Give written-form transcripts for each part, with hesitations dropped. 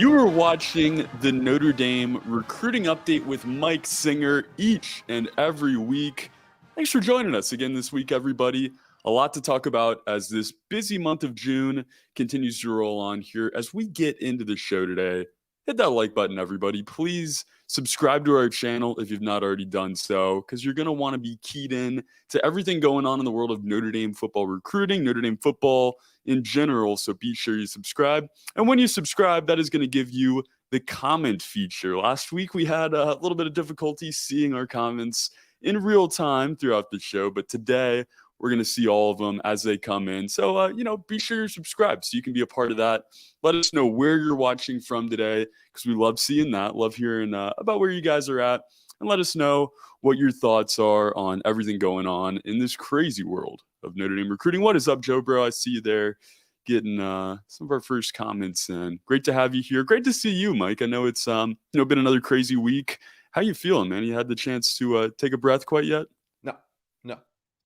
You are watching the Notre Dame recruiting update with Mike Singer each and every week. Thanks for joining us again this week, everybody. A lot to talk about as this busy month of June continues to roll on here. As we get into the show today, hit that like button, everybody. Please subscribe to our channel if you've not already done so, because you're going to want to be keyed in to everything going on in the world of Notre Dame football recruiting, Notre Dame football in general. So be sure you subscribe. And when you subscribe, that is going to give you the comment feature. Last week, we had a little bit of difficulty seeing our comments in real time throughout the show, but today we're going to see all of them as they come in. So, be sure you subscribe so you can be a part of that. Let us know where you're watching from today, because we love seeing that, love hearing about where you guys are at, and let us know what your thoughts are on everything going on in this crazy world of Notre Dame recruiting. What is up, Joe Bro? I see you there getting some of our first comments in. Great to have you here. Great to see you, Mike. I know it's been another crazy week. How you feeling, man? You had the chance to take a breath quite yet? No.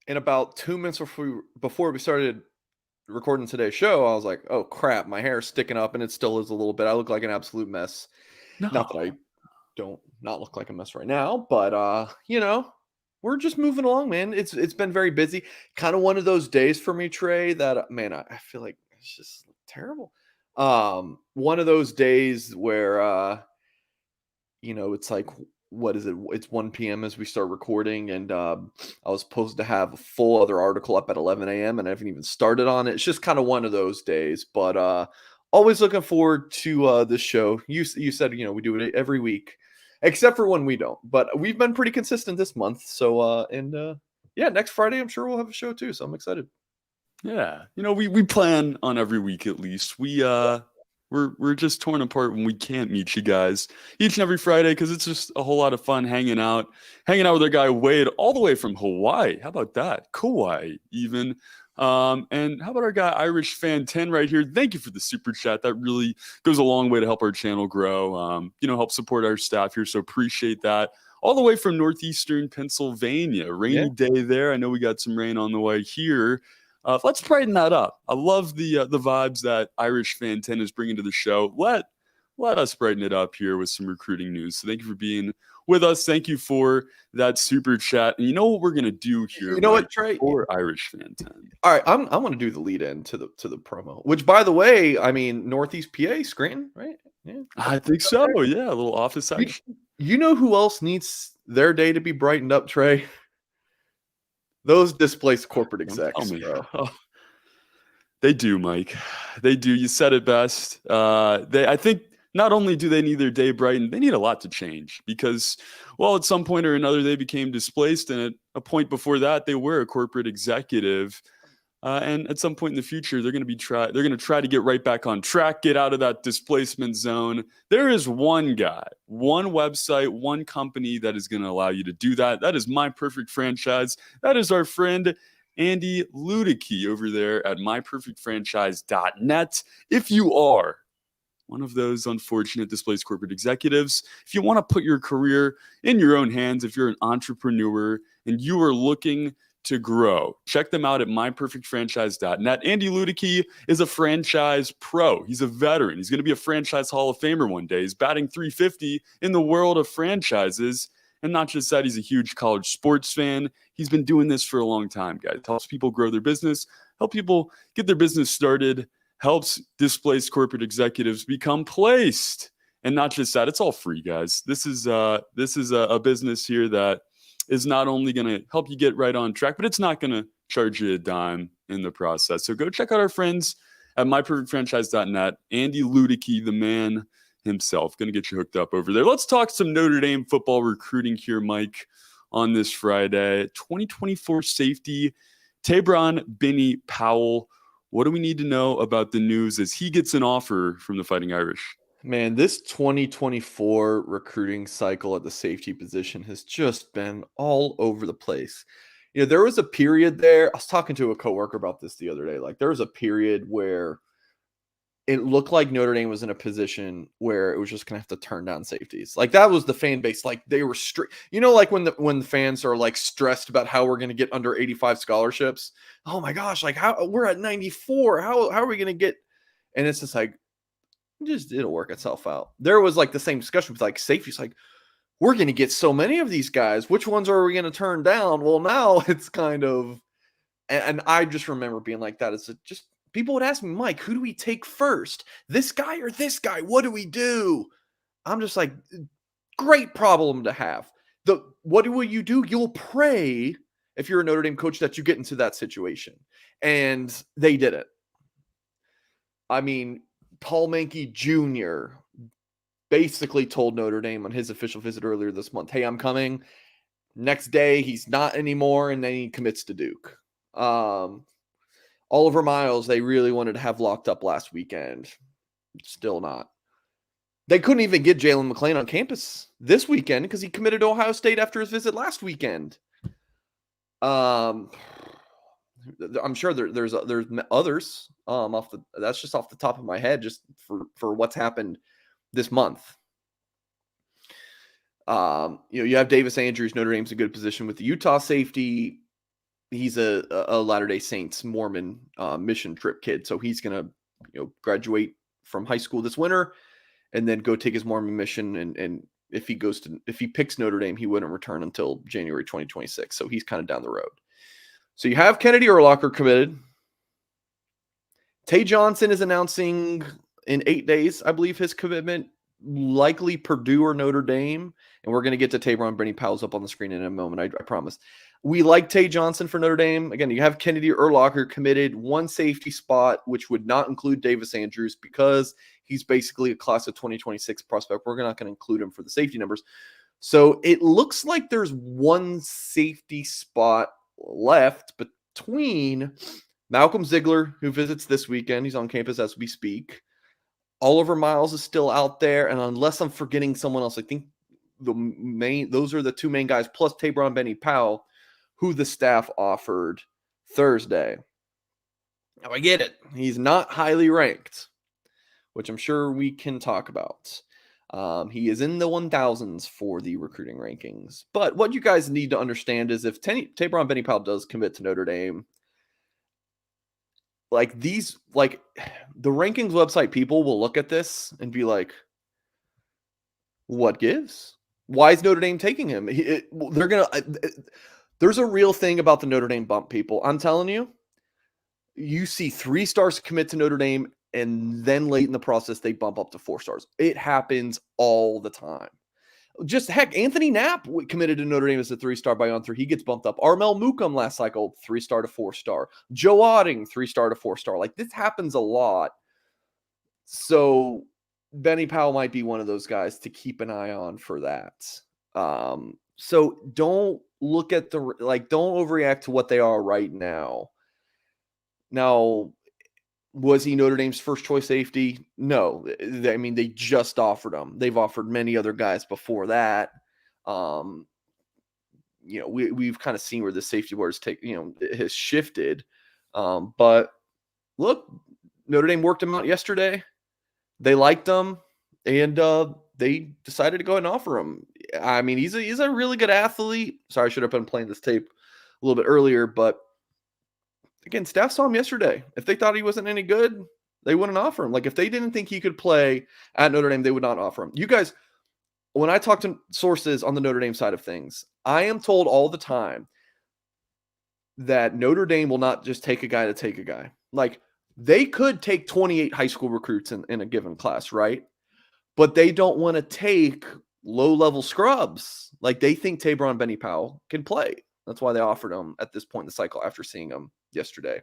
In about 2 minutes before we started recording today's show, I was like, oh crap, my hair's sticking up, and it still is a little bit. I look like an absolute mess. No. Not that I don't not look like a mess right now, but we're just moving along, man. It's been very busy. Kind of one of those days for me, Trey, that man, I feel like it's just terrible. One of those days where it's like, what is it? It's 1 p.m. as we start recording, and I was supposed to have a full other article up at 11 a.m. and I haven't even started on it. It's just kind of one of those days, but always looking forward to this show. You said, we do it every week, except for when we don't, but we've been pretty consistent this month. So, next Friday, I'm sure we'll have a show too. So I'm excited. Yeah. We plan on every week at least. We're just torn apart when we can't meet you guys each and every Friday, because it's just a whole lot of fun hanging out with our guy Wade all the way from Hawaii. How about that? Kauai even. And how about our guy Irish Fan 10 right here? Thank you for the super chat. That really goes a long way to help our channel grow. Help support our staff here. So appreciate that. All the way from northeastern Pennsylvania. Rainy day there. I know we got some rain on the way here. Let's brighten that up. I love the vibes that Irish Fan 10 is bringing to the show. Let us brighten it up here with some recruiting news. So thank you for being with us. Thank you for that super chat. And you know what we're gonna do here? You know what, Trey? For Irish Fan 10. All right, I'm going to do the lead in to the promo. Which, by the way, I mean Northeast PA, Scranton, right? Yeah, I think so. Yeah, a little office action. You know who else needs their day to be brightened up, Trey? Those displaced corporate execs, bro. Oh, they do, Mike. They do. You said it best. I think not only do they need their day brightened, they need a lot to change, because, well, at some point or another, they became displaced. And at a point before that, they were a corporate executive. And at some point in the future, they're going to try to get right back on track, get out of that displacement zone. There is one guy, one website, one company that is going to allow you to do that. That is My Perfect Franchise. That is our friend Andy Ludicky over there at myperfectfranchise.net. If you are one of those unfortunate displaced corporate executives, if you want to put your career in your own hands, if you're an entrepreneur and you are looking to grow, check them out at myperfectfranchise.net. Andy Ludicky is a franchise pro. He's a veteran. He's going to be a franchise Hall of Famer one day. He's batting .350 in the world of franchises. And not just that, he's a huge college sports fan. He's been doing this for a long time, guys. Helps people grow their business, help people get their business started, helps displaced corporate executives become placed. And not just that, it's all free, guys. This is a business here that is not only going to help you get right on track, but it's not going to charge you a dime in the process. So go check out our friends at myperfectfranchise.net. Andy Ludicky, the man himself, going to get you hooked up over there. Let's talk some Notre Dame football recruiting here, Mike, on this Friday. 2024 safety, Tabron Binney Powell. What do we need to know about the news as he gets an offer from the Fighting Irish? Man, this 2024 recruiting cycle at the safety position has just been all over the place. There was a period there. I was talking to a coworker about this the other day. Like, there was a period where it looked like Notre Dame was in a position where it was just going to have to turn down safeties. Like, that was the fan base. Like, they were strict. Like when the fans are like stressed about how we're going to get under 85 scholarships. Oh my gosh, like how we're at 94. How are we going to get? And it's just like, Just it'll work itself out. There was like the same discussion with like safeties, like we're going to get so many of these guys. Which ones are we going to turn down? Well, now it's kind of, and I just remember being like that. It's just people would ask me, Mike, who do we take first? This guy or this guy? What do we do? I'm just like, great problem to have. What will you do? You'll pray if you're a Notre Dame coach that you get into that situation. And they did it. I mean, Paul Mankey Jr. basically told Notre Dame on his official visit earlier this month, hey, I'm coming. Next day, he's not anymore, and then he commits to Duke. Oliver Miles, they really wanted to have locked up last weekend. Still not. They couldn't even get Jalen McClain on campus this weekend because he committed to Ohio State after his visit last weekend. I'm sure there's others. That's just off the top of my head, just for what's happened this month. You have Davis Andrews. Notre Dame's in a good position with the Utah safety. He's a Latter-day Saints Mormon mission trip kid, so he's gonna graduate from high school this winter and then go take his Mormon mission. And if he picks Notre Dame, he wouldn't return until January 2026. So he's kind of down the road. So you have Kennedy Urlacher committed. Tay Johnson is announcing in 8 days, I believe, his commitment. Likely Purdue or Notre Dame. And we're going to get to Tabor and Benny Powell's up on the screen in a moment, I promise. We like Tay Johnson for Notre Dame. Again, you have Kennedy Urlacher committed, one safety spot, which would not include Davis Andrews because he's basically a class of 2026 prospect. We're not going to include him for the safety numbers. So it looks like there's one safety spot left between Malcolm Ziegler, who visits this weekend. He's on campus as we speak. Oliver Miles is still out there. And unless I'm forgetting someone else, I think those are the two main guys, plus Tabor and Benny Powell, who the staff offered Thursday. Now, I get it. He's not highly ranked, which I'm sure we can talk about. He is in the 1000s for the recruiting rankings. But what you guys need to understand is if Tabor and Benny Powell does commit to Notre Dame, the rankings website people will look at this and be like, what gives? Why is Notre Dame taking him? There's a real thing about the Notre Dame bump, people. I'm telling you, you see 3 stars commit to Notre Dame, and then late in the process, they bump up to 4 stars. It happens all the time. Just heck, Anthony Knapp committed to Notre Dame as a 3-star by on-3. He gets bumped up. Armel Mukum last cycle, 3-star to 4-star. Joe Otting, 3-star to 4-star. This happens a lot. So Benny Powell might be one of those guys to keep an eye on for that. So don't look at don't overreact to what they are right now. Now, was he Notre Dame's first choice safety? No. I mean, they just offered him. They've offered many other guys before that. We've kind of seen where the safety boards has shifted. But look, Notre Dame worked him out yesterday. They liked him, and they decided to go ahead and offer him. I mean, he's a really good athlete. Sorry, I should have been playing this tape a little bit earlier, but again, staff saw him yesterday. If they thought he wasn't any good, they wouldn't offer him. If they didn't think he could play at Notre Dame, they would not offer him. You guys, when I talk to sources on the Notre Dame side of things, I am told all the time that Notre Dame will not just take a guy to take a guy. They could take 28 high school recruits in a given class, right? But they don't want to take low-level scrubs. They think Tabor and Benny Powell can play. That's why they offered him at this point in the cycle after seeing him yesterday.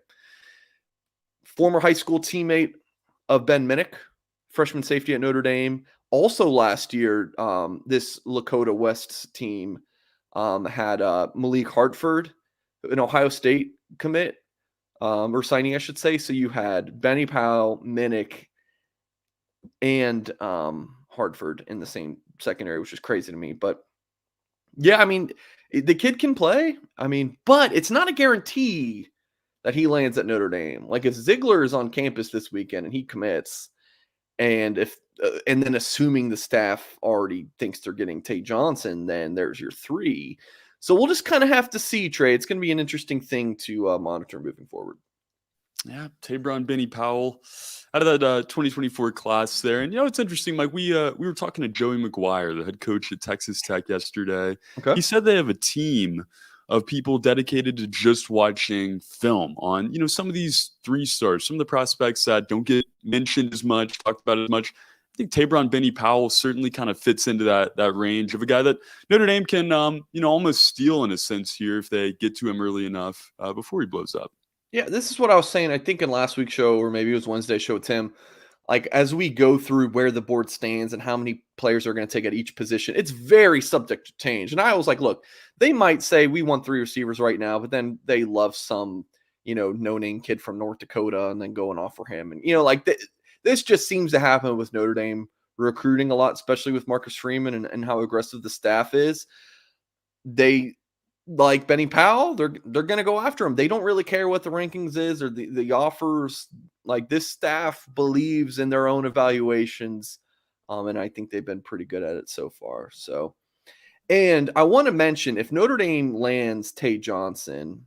Former high school teammate of Ben Minnick, freshman safety at Notre Dame. Also last year, this Lakota West team had Malik Hartford, an Ohio State commit, or signing, I should say. So you had Benny Powell, Minnick, and Hartford in the same secondary, which is crazy to me. But yeah, I mean, the kid can play. I mean, but it's not a guarantee that he lands at Notre Dame. If Ziegler is on campus this weekend and he commits, and then assuming the staff already thinks they're getting Tay Johnson, then there's your 3. So we'll just kind of have to see, Trey. It's going to be an interesting thing to monitor moving forward. Yeah, Tabron Benny Powell out of that 2024 class there. And it's interesting, Mike. We were talking to Joey McGuire, the head coach at Texas Tech yesterday. Okay. He said they have a team of people dedicated to just watching film on, some of these 3 stars, some of the prospects that don't get mentioned as much, talked about as much. I think Tabron Benny Powell certainly kind of fits into that range of a guy that Notre Dame can, almost steal in a sense here if they get to him early enough before he blows up. Yeah, this is what I was saying. I think in last week's show, or maybe it was Wednesday's show, Tim. Like as we go through where the board stands and how many players are going to take at each position, it's very subject to change. And I was like, look, they might say we want 3 receivers right now, but then they love some, no-name kid from North Dakota and then go and offer him. And this just seems to happen with Notre Dame recruiting a lot, especially with Marcus Freeman and how aggressive the staff is. They like Benny Powell, they're going to go after him. They don't really care what the rankings is or the offers. Like this staff believes in their own evaluations, and I think they've been pretty good at it so far. So, and I want to mention if Notre Dame lands Tay Johnson,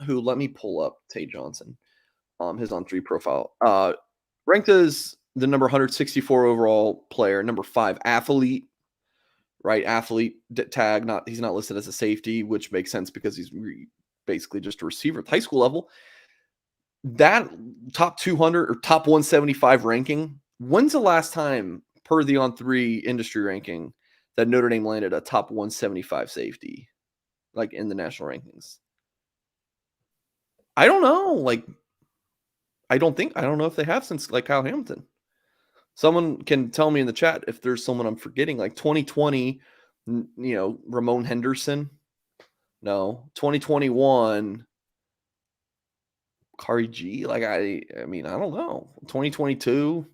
who let me pull up Tay Johnson, his on-3 profile, ranked as the number 164 overall player, number 5 athlete. Right, athlete tag. He's not listed as a safety, which makes sense because he's basically just a receiver at the high school level. That top 200 or top 175 ranking. When's the last time, per the On3 industry ranking, that Notre Dame landed a top 175 safety, like in the national rankings? I don't know. Like, I don't know if they have since like Kyle Hamilton. Someone can tell me in the chat if there's someone I'm forgetting, like 2020, Ramon Henderson. No, 2021, Kari G. Like, I mean, I don't know. 2022,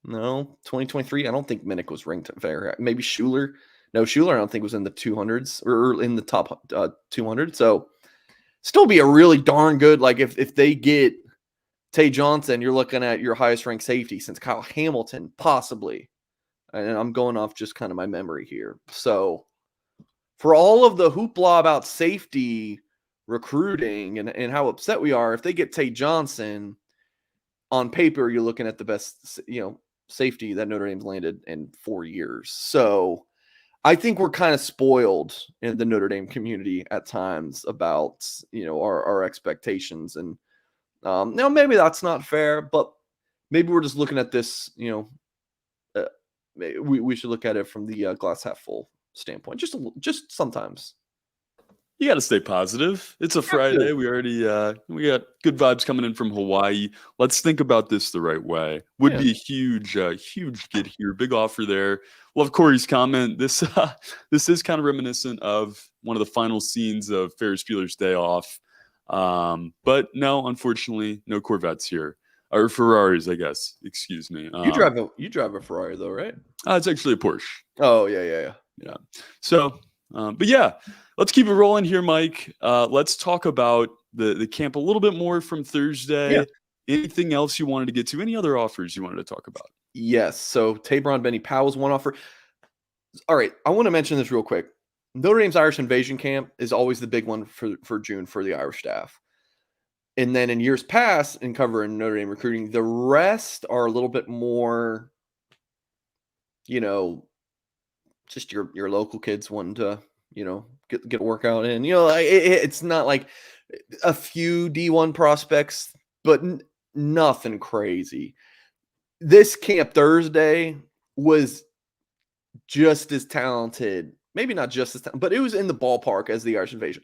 no. 2023, I don't think Minnick was ranked very high. Maybe Schuler. No, Schuler, I don't think was in the 200s or in the top 200. So, still be a really darn good, like, if they get Tay Johnson, you're looking at your highest ranked safety since Kyle Hamilton, possibly. And I'm going off just kind of my memory here. So for all of the hoopla about safety recruiting and how upset we are, if they get Tay Johnson, on paper, you're looking at the best, safety that Notre Dame's landed in 4 years. So I think we're kind of spoiled in the Notre Dame community at times about, our expectations. And now maybe that's not fair, but maybe we're just looking at this, we should look at it from the glass half full standpoint. Just sometimes. You got to stay positive. It's a Friday. We got good vibes coming in from Hawaii. Let's think about this the right way. Would be a huge get here. Big offer there. Love Corey's comment. This is kind of reminiscent of one of the final scenes of Ferris Bueller's Day Off. But no, unfortunately, no Corvettes here. Or Ferraris, I guess. Excuse me. You drive a Ferrari though, right? It's actually a Porsche. Oh, yeah. So, but yeah, let's keep it rolling here, Mike. Let's talk about the camp a little bit more from Thursday. Yeah. Anything else you wanted to get to? Any other offers you wanted to talk about? Yes. So Tabron Benny Powell's one offer. All right. I want to mention this real quick. Notre Dame's Irish Invasion Camp is always the big one for June for the Irish staff. And then in years past, in covering Notre Dame recruiting, the rest are a little bit more, just your local kids wanting to, get a workout in. It's not like a few D1 prospects, but nothing crazy. This camp Thursday was just as talented. Maybe not just as talented, but it was in the ballpark as the Irish Invasion.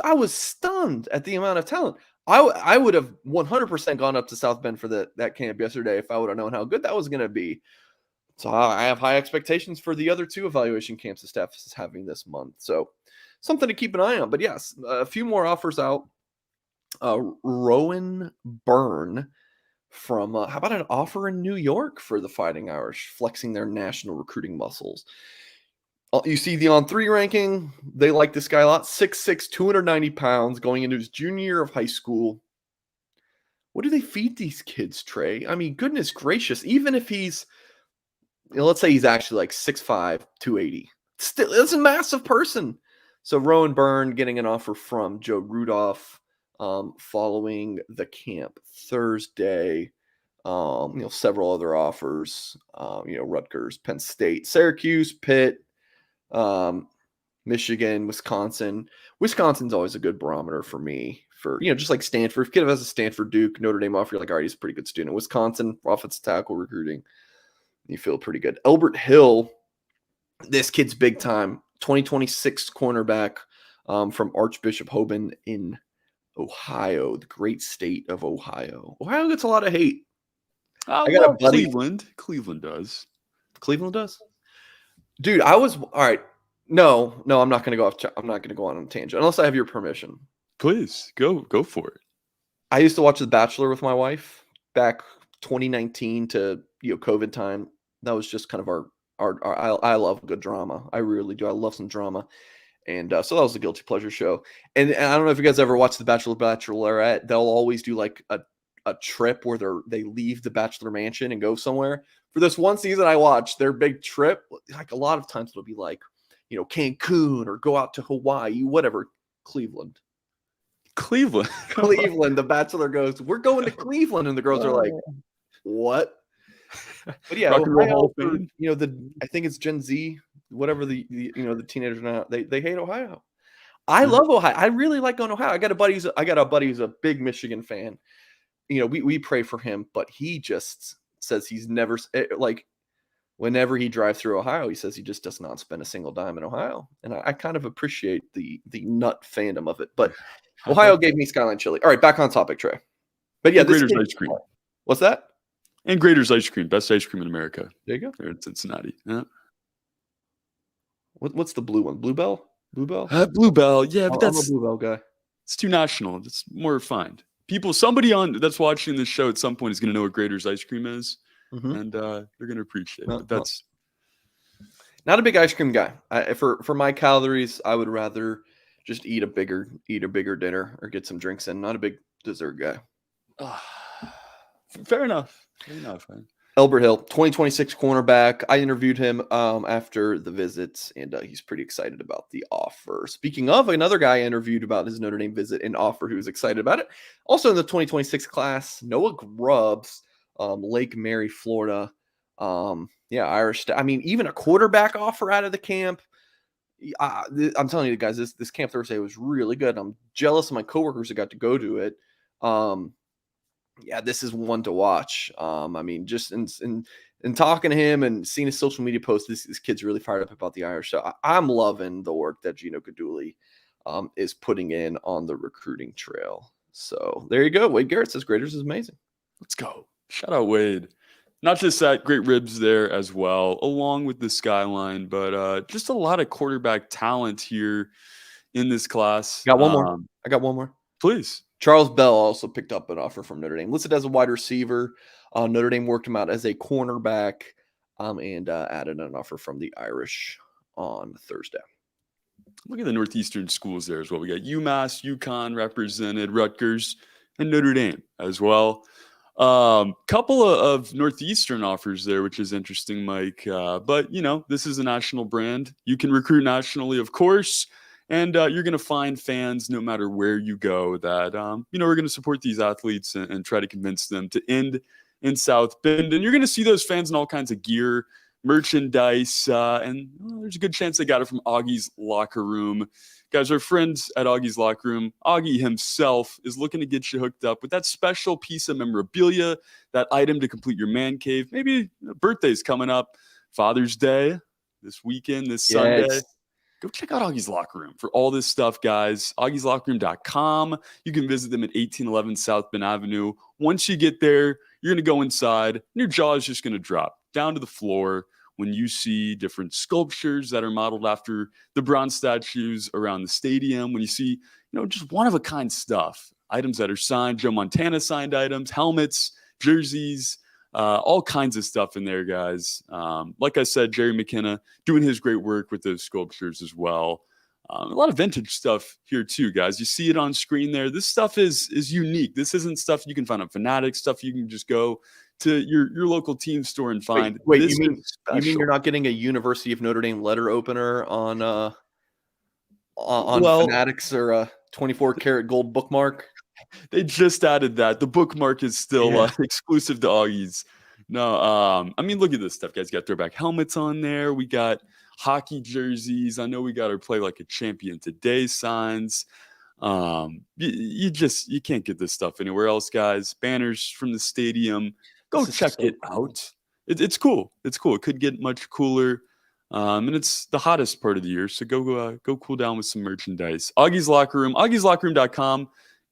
I was stunned at the amount of talent. I would have 100% gone up to South Bend for that camp yesterday if I would have known how good that was going to be. So I have high expectations for the other 2 evaluation camps the staff is having this month. So something to keep an eye on. But yes, a few more offers out. Rowan Byrne from how about an offer in New York for the Fighting Irish, flexing their national recruiting muscles. You see the On3 ranking. They like this guy a lot. 6'6", 290 pounds, going into his junior year of high school. What do they feed these kids, Trey? I mean, goodness gracious. Even if he's, let's say he's actually like 6'5", 280. Still, it's a massive person. So Rowan Byrne getting an offer from Joe Rudolph. following the camp Thursday. Several other offers. Rutgers, Penn State, Syracuse, Pitt, Michigan, Wisconsin. Wisconsin's always a good barometer for me. For just like Stanford, if kid has a Stanford, Duke, Notre Dame offer, you're like, all right, he's a pretty good student. Wisconsin, offensive tackle recruiting, you feel pretty good. Elbert Hill, this kid's big time. 2026 cornerback from Archbishop Hoban in Ohio, the great state of Ohio. Ohio gets a lot of hate. I got a buddy. Cleveland does. Cleveland does? Dude, all right. No, I'm not going to go off. I'm not going to go on a tangent unless I have your permission. Please go for it. I used to watch The Bachelor with my wife back 2019 to COVID time. That was just kind of our I love a good drama. I really do. I love some drama. And so that was a guilty pleasure show. And I don't know if you guys ever watched The Bachelor, Bachelorette. They'll always do like a trip where they leave the Bachelor mansion and go somewhere. For this one season I watched, their big trip, like a lot of times it'll be like, Cancun or go out to Hawaii, whatever. Cleveland. The Bachelor goes, we're going to Cleveland. And the girls are like, what? But yeah, Ohio, I think it's Gen Z, whatever the teenagers now, they hate Ohio. I love Ohio. I really like going to Ohio. I got a buddy who's a big Michigan fan. We pray for him, but he just says he's never, like, whenever he drives through Ohio, he says he just does not spend a single dime in Ohio. And I kind of appreciate the nut fandom of it. But Ohio gave me Skyline Chili. All right, back on topic, Trey. But yeah, Grater's ice cream. What's that? And Grater's ice cream, best ice cream in America. There you go. There in Cincinnati. Yeah. What's the blue one? Bluebell? Bluebell. Yeah, but I'm a Bluebell guy. It's too national. It's more refined. Somebody that's watching this show at some point is going to know what Grater's ice cream is, and they're going to appreciate it. But that's not a big ice cream guy. For my calories, I would rather just eat a bigger dinner or get some drinks in. Not a big dessert guy. Fair enough. Man. Elbert Hill, 2026 cornerback. I interviewed him after the visits, and he's pretty excited about the offer. Speaking of, another guy I interviewed about his Notre Dame visit and offer who was excited about it. Also in the 2026 class, Noah Grubbs, Lake Mary, Florida. Irish. Even a quarterback offer out of the camp. I'm telling you guys, this camp Thursday was really good. I'm jealous of my coworkers who got to go to it. This is one to watch. Just in talking to him and seeing his social media posts, this kid's really fired up about the Irish. So I'm loving the work that Gino Gaduli is putting in on the recruiting trail. So there you go. Wade Garrett says Graders is amazing. Let's go. Shout out Wade. Not just that, great ribs there as well, along with the Skyline, but just a lot of quarterback talent here in this class. Got one more. I got one more. Please. Charles Bell also picked up an offer from Notre Dame, listed as a wide receiver. Notre Dame worked him out as a cornerback and added an offer from the Irish on Thursday. Look at the Northeastern schools there as well. We got UMass, UConn represented, Rutgers, and Notre Dame as well. Couple of Northeastern offers there, which is interesting, Mike. But, this is a national brand. You can recruit nationally, of course. And you're going to find fans no matter where you go that, we're going to support these athletes and try to convince them to end in South Bend. And you're going to see those fans in all kinds of gear, merchandise, and there's a good chance they got it from Augie's Locker Room. Guys, our friends at Augie's Locker Room, Augie himself is looking to get you hooked up with that special piece of memorabilia, that item to complete your man cave. Maybe a birthday's coming up, Father's Day, this weekend, this Sunday. Go check out Augie's Locker Room for all this stuff, guys. Augie'sLockerRoom.com. You can visit them at 1811 South Bend Avenue. Once you get there, you're going to go inside, and your jaw is just going to drop down to the floor when you see different sculptures that are modeled after the bronze statues around the stadium. When you see, just one-of-a-kind stuff, items that are signed, Joe Montana signed items, helmets, jerseys, all kinds of stuff in there, guys. Like I said, Jerry McKenna doing his great work with those sculptures as well. A lot of vintage stuff here too, guys. You see it on screen there. This stuff is unique. This isn't stuff you can find on Fanatics, stuff you can just go to your local team store and find. Wait, you mean you're not getting a University of Notre Dame letter opener on Fanatics or a 24 karat gold bookmark? They just added that. The bookmark is still Yeah. exclusive to Augie's. No, I mean, look at this stuff, guys. Got throwback helmets on there. We got hockey jerseys. I know we got our play like a champion today signs. You can't get this stuff anywhere else, guys. Banners from the stadium. Go This is check so it cool. out. It's cool. It's cool. It could get much cooler. And it's the hottest part of the year. So go cool down with some merchandise. Augie's Locker Room, augieslockerroom.com,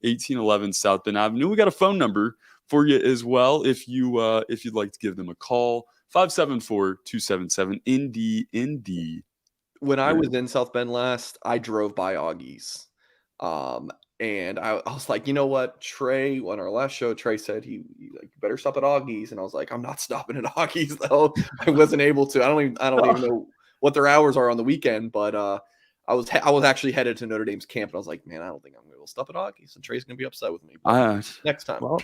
1811 South Bend Avenue. We got a phone number for you as well if you'd like to give them a call. 574-277-ND. When I There. was in South Bend last, I drove by Augie's. And I was like, you know what? Trey, on our last show, Trey said he like, you better stop at Augie's. And I was like, I'm not stopping at Augie's though. I wasn't able to. I don't even know what their hours are on the weekend, but I was actually headed to Notre Dame's camp and I was like, man, I don't think I'm gonna be able to stop at Augie's. And Trey's gonna be upset with me. But next time. Well,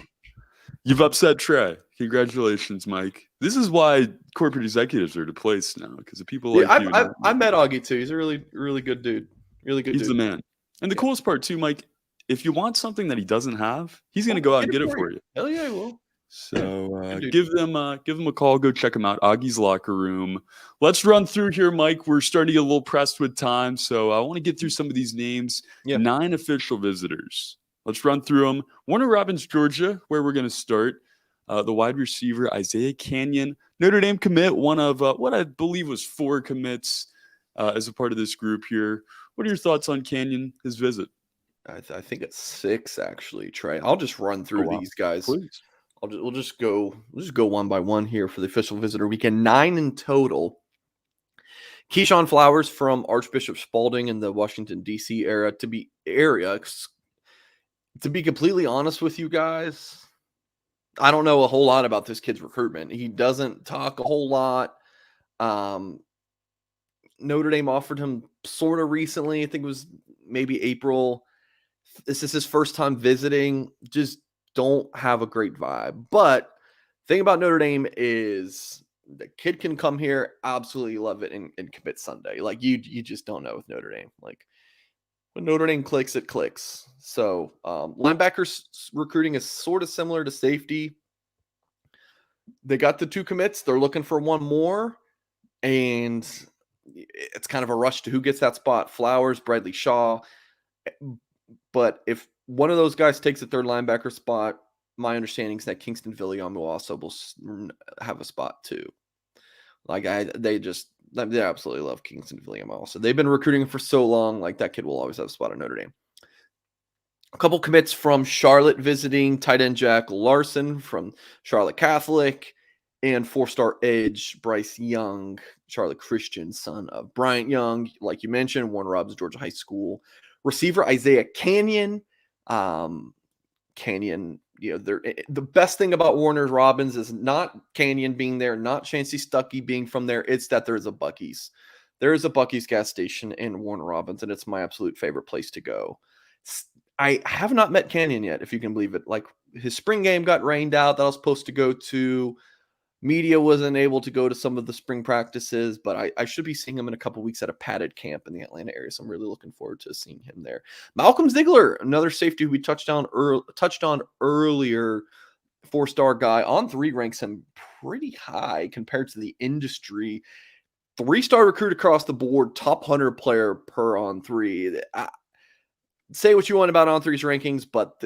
you've upset Trey. Congratulations, Mike. This is why corporate executives are replaced now because of people Yeah, like you. I met Augie too. He's a really, really good dude. Really good He's the dude. man. And the Yeah. coolest part too, Mike, if you want something that he doesn't have, he's gonna Well, go out and get it for you. Hell yeah, I will. So Good dude. give them a call. Go check them out. Augie's Locker Room. Let's run through here, Mike. We're starting to get a little pressed with time, so I want to get through some of these names. Yeah. 9 official visitors. Let's run through them. Warner Robins, Georgia, where we're going to start. The wide receiver Isaiah Canyon, Notre Dame commit, one of what I believe was 4 commits as a part of this group here. What are your thoughts on Canyon, his visit? I think it's 6 actually, Trey. I'll just run through these guys. Please. We'll just go one by one here for the official visitor weekend. 9 in total. Keyshawn Flowers from Archbishop Spalding in the Washington D.C. area. To be completely honest with you guys, I don't know a whole lot about this kid's recruitment. He doesn't talk a whole lot. Notre Dame offered him sort of recently. I think it was maybe April. This is his first time visiting. Just don't have a great vibe. But thing about Notre Dame is the kid can come here, absolutely love it, and commit Sunday. Like you just don't know with Notre Dame. Like when Notre Dame clicks, it clicks. So linebackers recruiting is sort of similar to safety. They got the 2 commits. They're looking for one more. And it's kind of a rush to who gets that spot. Flowers, Bradley Shaw. But if one of those guys takes the 3rd linebacker spot, my understanding is that Kingston Villiamu also will have a spot too. Like they absolutely love Kingston Villiamu also. They've been recruiting him for so long. Like that kid will always have a spot at Notre Dame. A couple commits from Charlotte visiting tight end Jack Larson from Charlotte Catholic and 4-star edge Bryce Young, Charlotte Christian, son of Bryant Young. Like you mentioned, Warner Robins, Georgia High School. Receiver Isaiah Canyon. Canyon, the best thing about Warner Robins is not Canyon being there, not Chancey Stuckey being from there. It's that there's a Buc-ee's. There is a Buc-ee's gas station in Warner Robins, and it's my absolute favorite place to go. I have not met Canyon yet, if you can believe it. Like his spring game got rained out that I was supposed to go to. Media wasn't able to go to some of the spring practices, but I should be seeing him in a couple weeks at a padded camp in the Atlanta area. So I'm really looking forward to seeing him there. Malcolm Ziegler, another safety who we touched on earlier, 4-star guy. On3 ranks him pretty high compared to the industry. 3-star recruit across the board, top 100 player per On3. Say what you want about On3's rankings, but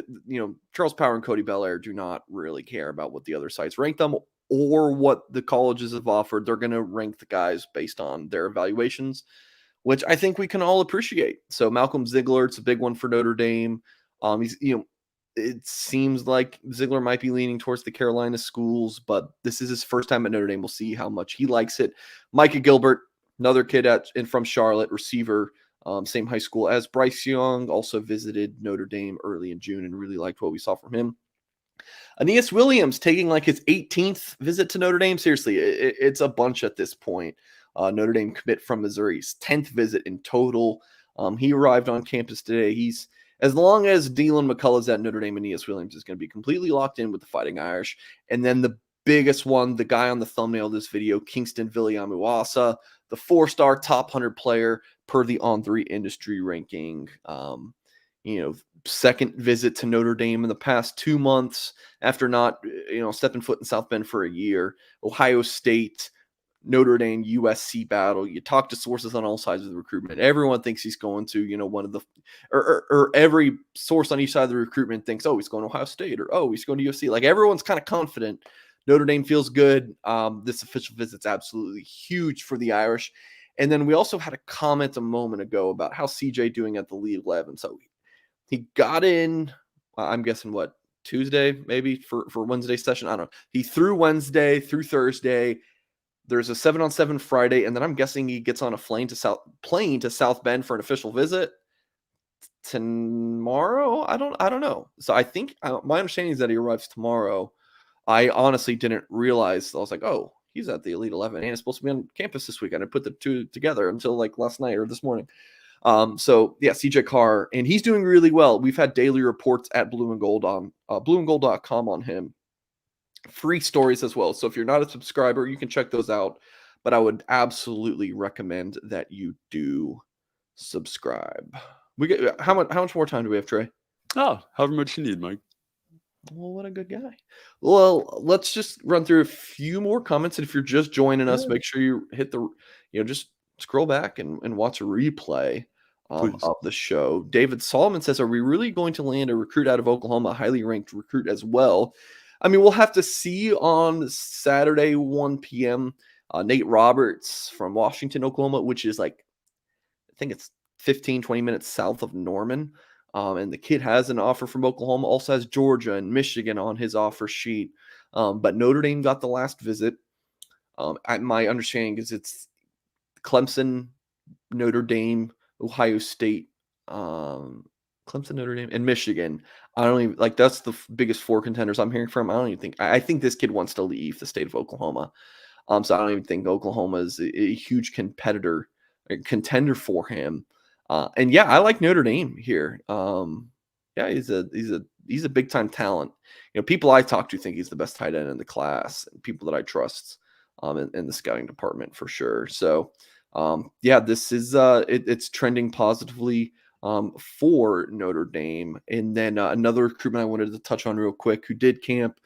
Charles Power and Cody Belair do not really care about what the other sites rank them or what the colleges have offered. They're going to rank the guys based on their evaluations, which I think we can all appreciate. So Malcolm Ziegler, it's a big one for Notre Dame. It seems like Ziegler might be leaning towards the Carolina schools, but this is his first time at Notre Dame. We'll see how much he likes it. Micah Gilbert, another kid from Charlotte, receiver, same high school as Bryce Young, also visited Notre Dame early in June and really liked what we saw from him. Aeneas Williams taking like his 18th visit to Notre Dame. Seriously, it's a bunch at this point. Notre Dame commit from Missouri's 10th visit in total. He arrived on campus today. As long as Dylan McCullough's at Notre Dame, Aeneas Williams is going to be completely locked in with the Fighting Irish. And then the biggest one, the guy on the thumbnail of this video, Kingston Villiamu-Asa, the 4-star top 100 player per the On3 industry ranking. second visit to Notre Dame in the past 2 months after not, stepping foot in South Bend for a year. Ohio State, Notre Dame, USC battle. You talk to sources on all sides of the recruitment. Everyone thinks he's going to, one of the, or every source on each side of the recruitment thinks, oh, he's going to Ohio State, or oh, he's going to USC. Like, everyone's kind of confident. Notre Dame feels good. This official visit's absolutely huge for the Irish. And then we also had a comment a moment ago about how CJ doing at the Elite 11. So he got in, I'm guessing what, Tuesday maybe for Wednesday session. I don't know. He threw Wednesday through Thursday. There's a 7-on-7 Friday, and then I'm guessing he gets on a plane to South Bend for an official visit tomorrow. I don't know. So I think my understanding is that he arrives tomorrow. I honestly didn't realize. I was like, oh, he's at the Elite 11 and he's supposed to be on campus this weekend. I put the two together until like last night or this morning. So yeah, CJ Carr, and he's doing really well. We've had daily reports at Blue and Gold on blueandgold.com on him. Free stories as well. So if you're not a subscriber, you can check those out. But I would absolutely recommend that you do subscribe. We get how much more time do we have, Trey? Oh, however much you need, Mike. Well, what a good guy. Well, let's just run through a few more comments. And if you're just joining us, make sure you hit the, just scroll back and watch a replay of the show. David Solomon says, are we really going to land a recruit out of Oklahoma, a highly ranked recruit as well? I mean, we'll have to see on Saturday, 1 p.m. Nate Roberts from Washington, Oklahoma, which is like, I think it's 15, 20 minutes south of Norman. And the kid has an offer from Oklahoma, also has Georgia and Michigan on his offer sheet. But Notre Dame got the last visit. My understanding is it's Clemson, Notre Dame, Ohio State, Clemson, Notre Dame, and Michigan. I don't even like that's the biggest four contenders I'm hearing from. I don't even think I think this kid wants to leave the state of Oklahoma. So I don't even think Oklahoma is a huge contender for him. And yeah, I like Notre Dame here. Yeah, he's a big time talent. People I talk to think he's the best tight end in the class, and people that I trust in the scouting department for sure. So yeah, this is it's trending positively for Notre Dame. And then another recruitment I wanted to touch on real quick, who did camp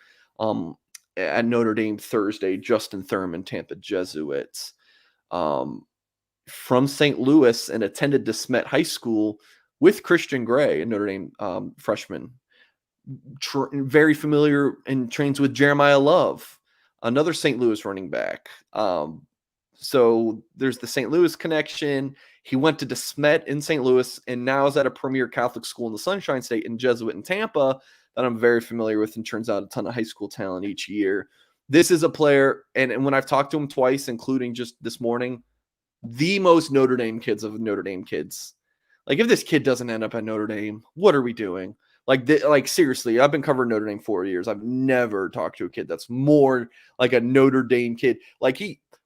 at Notre Dame Thursday, Justin Thurman, Tampa Jesuits, from St. Louis, and attended DeSmet High School with Christian Gray, a Notre Dame freshman. Very familiar and trains with Jeremiah Love, another St. Louis running back. So there's the St. Louis connection. He went to DeSmet in St. Louis and now is at a premier Catholic school in the Sunshine State in Jesuit in Tampa that I'm very familiar with, and turns out a ton of high school talent each year. This is a player, and when I've talked to him twice, including just this morning, the most Notre Dame kids of Notre Dame kids. Like, if this kid doesn't end up at Notre Dame, what are we doing? Like seriously, I've been covering Notre Dame 4 years. I've never talked to a kid that's more like a Notre Dame kid. Like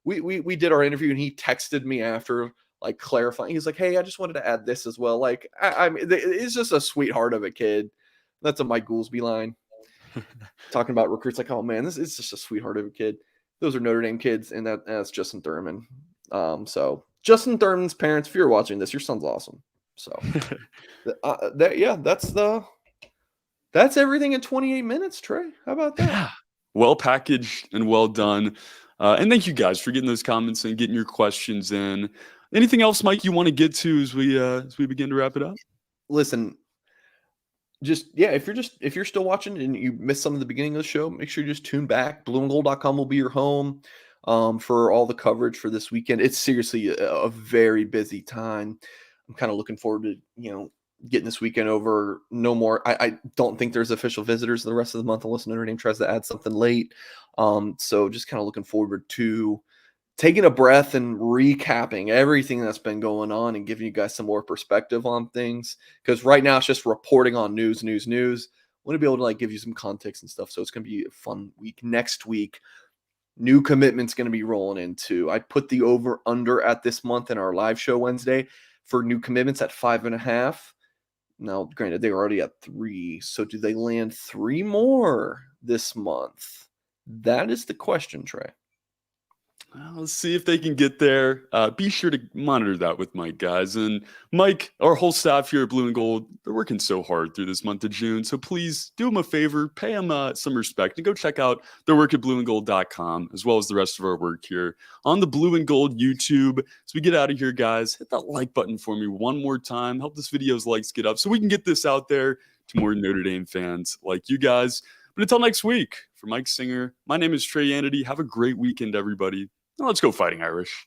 we did our interview and he texted me after, like, clarifying. He's like, hey, I just wanted to add this as well. Like, I mean, it's just a sweetheart of a kid. That's a Mike Goolsby line. Talking about recruits, like, oh man, this is just a sweetheart of a kid. Those are Notre Dame kids, and that's Justin Thurman. So Justin Thurman's parents, if you're watching this, your son's awesome. So that's everything in 28 minutes, Trey. How about that? Yeah. Well packaged and well done. And thank you guys for getting those comments and getting your questions in. Anything else, Mike, you want to get to as we begin to wrap it up? Listen, if you're still watching and you missed some of the beginning of the show, make sure you just tune back. blueandgold.com will be your home for all the coverage for this weekend. It's seriously a very busy time. I'm kind of looking forward to, getting this weekend over. No more. I don't think there's official visitors the rest of the month unless Notre Dame tries to add something late. So just kind of looking forward to taking a breath and recapping everything that's been going on and giving you guys some more perspective on things. Because right now it's just reporting on news. I want to be able to give you some context and stuff. So it's going to be a fun week. Next week, new commitments going to be rolling into. I put the over under at this month in our live show Wednesday for new commitments at 5.5. Now, granted, they were already at 3. So do they land 3 more this month? That is the question, Trey. Well, let's see if they can get there. Be sure to monitor that with Mike, guys. And Mike, our whole staff here at Blue and Gold, they're working so hard through this month of June. So please do them a favor, pay them some respect, and go check out their work at blueandgold.com, as well as the rest of our work here on the Blue and Gold YouTube. As we get out of here, guys, hit that like button for me one more time. Help this video's likes get up so we can get this out there to more Notre Dame fans like you guys. But until next week, for Mike Singer, my name is Trey Yanity. Have a great weekend, everybody. Now let's go Fighting Irish.